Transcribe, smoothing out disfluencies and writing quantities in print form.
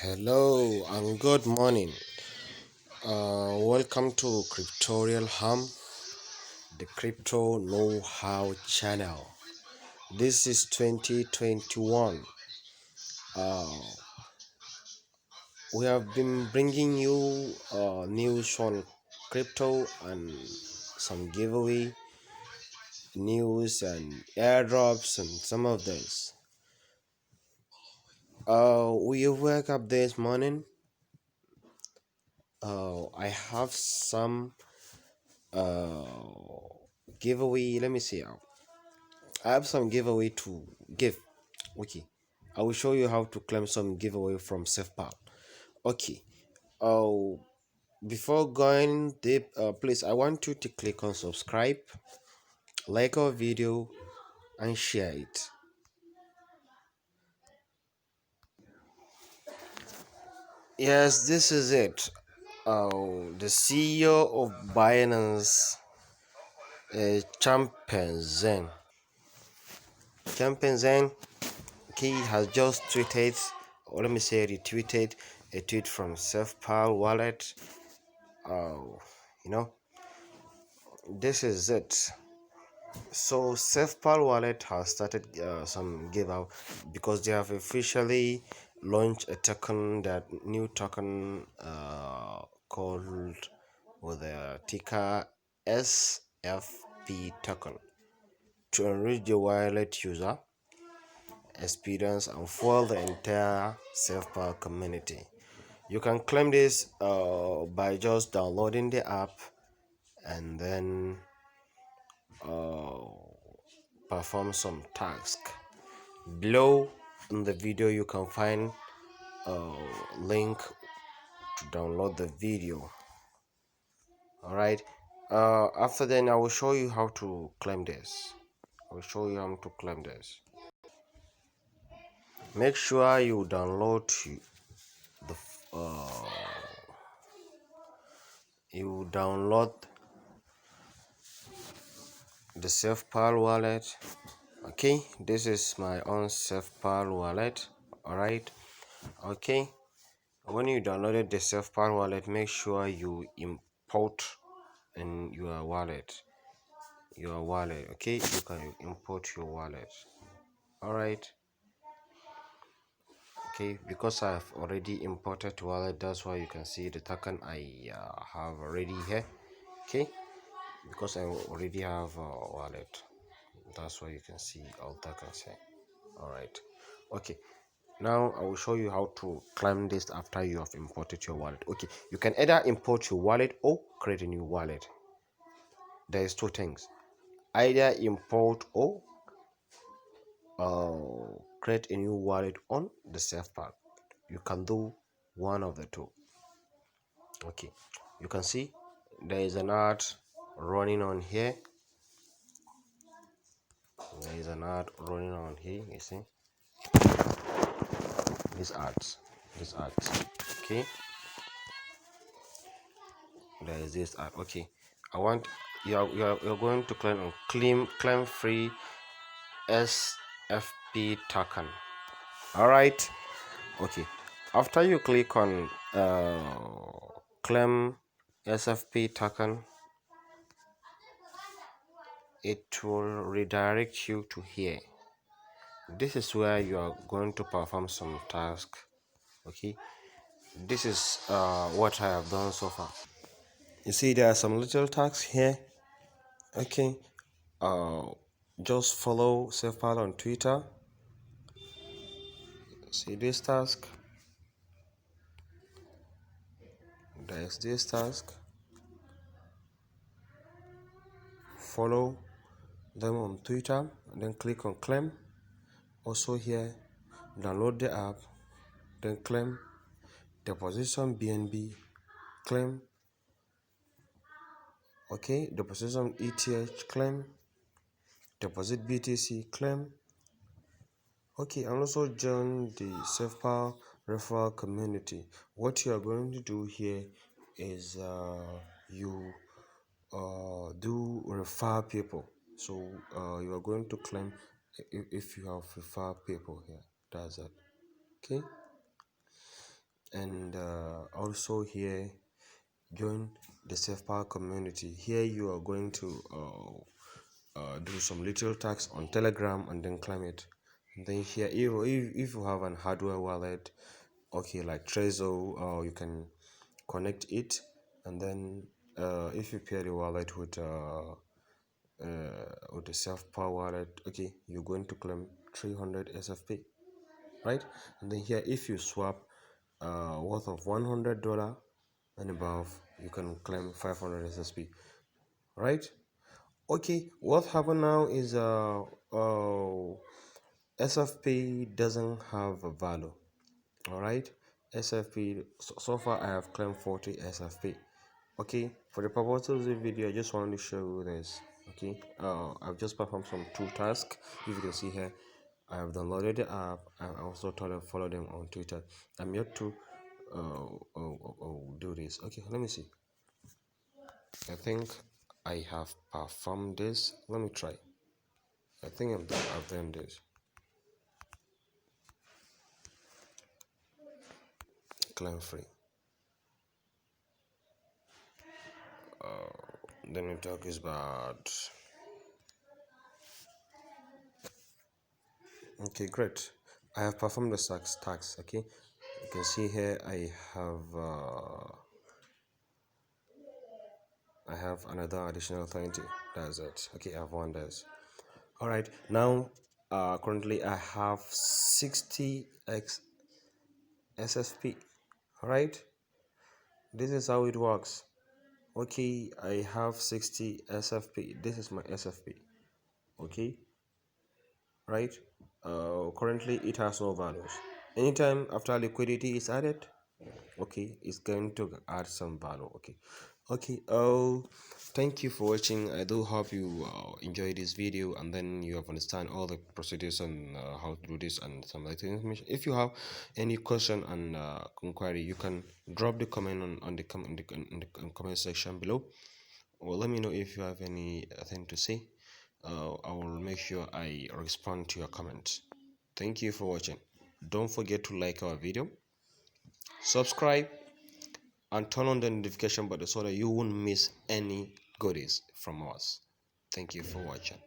Hello and good morning. Welcome to Cryptorial Ham, the Crypto Know-How channel. This is 2021. Uh, we have been bringing you news on crypto and some giveaway news and airdrops and some of this. We woke up this morning. I have some uh giveaway. Let me see. I have some giveaway to give. Okay, I will show you how to claim some giveaway from SafePal. Okay. Oh, before going deep, please, I want you to click on subscribe, like our video, and share it. Yes, this is it. The CEO of Binance, Champion Zen, he has just tweeted, or let me say retweeted, a tweet from SafePal wallet. Oh, you know, this is it. So SafePal wallet has started some give out because they have officially launched a token, that new token called with the ticker SFP token, to enrich the wallet user experience and fuel the entire SafePal community. You can claim this by just downloading the app and then perform some task. Below in the video you can find a link to download the video. Alright, after then I will show you how to claim this. Make sure you download the you download the SafePal wallet. Okay, this is my own SafePal wallet. Alright, okay, when you downloaded the SafePal wallet, make sure you import in your wallet. Okay, you can import your wallet. Alright, okay, because I've already imported wallet, that's why you can see the token I have already here. Okay, because I already have a wallet, that's why you can see all tokens here. Alright, okay, now I will show you how to claim this after you have imported your wallet. Okay, you can either import your wallet or create a new wallet. There is two things: either import or create a new wallet on the SafePal. You can do one of the two. Okay, you can see there is an ad running on here. You see these ads. Okay, there is this ad. Okay, I want you're going to claim free SFP token. All right, okay, after you click on claim SFP token, it will redirect you to here. This is where you are going to perform some task. Okay, this is what I have done so far. You see there are some little tasks here. Okay, just follow SafePal on Twitter. See this task, there's this task. Follow them on Twitter and then click on claim. Also here, download the app, then claim, deposit some BNB, claim. Okay, deposit some ETH, claim, deposit BTC, claim. Okay, and also join the SafePal referral community. What you are going to do here is you do refer people. So you are going to claim if you have refer people here. That's it. Okay, And also here, join the SafePal community. Here you are going to do some little tasks on Telegram and then claim it. And then here, if you have an hardware wallet, okay, like Trezor, you can connect it. And then if you pair the wallet with the SafePal wallet, okay, you're going to claim 300 SFP, right? And then here, if you swap worth of $100 and above, you can claim 500 SSP, right? Okay, what happened now is SFP doesn't have a value. All right, SFP, so far I have claimed 40 SFP. Okay, for the purpose of the video, I just want to show you this. Okay, I've just performed some 2 tasks. If you can see here, I have downloaded the app. I also told them follow them on Twitter. I'm yet to do this. Okay, let me see. I think I have performed this. Let me try. I think I've done this. Claim free. Then we talk is about. Okay, great. I have performed the tax. Okay, you can see here I have another additional 20. That's it. Okay, I have one. That's all right. Now, currently I have 60x SFP. All right. This is how it works. Okay, I have 60 SFP. This is my SFP. Okay, right. Currently it has no values. Anytime after liquidity is added, okay, it's going to add some value. Okay. Thank you for watching. I do hope you enjoy this video and then you have understand all the procedures and how to do this and some other information. If you have any question and inquiry, you can drop the comment on the comment section below, or let me know if you have anything to say. I will make sure I respond to your comments. Thank you for watching. Don't forget to like our video, subscribe, and turn on the notification button so that you won't miss any goodies from us. Thank you for watching.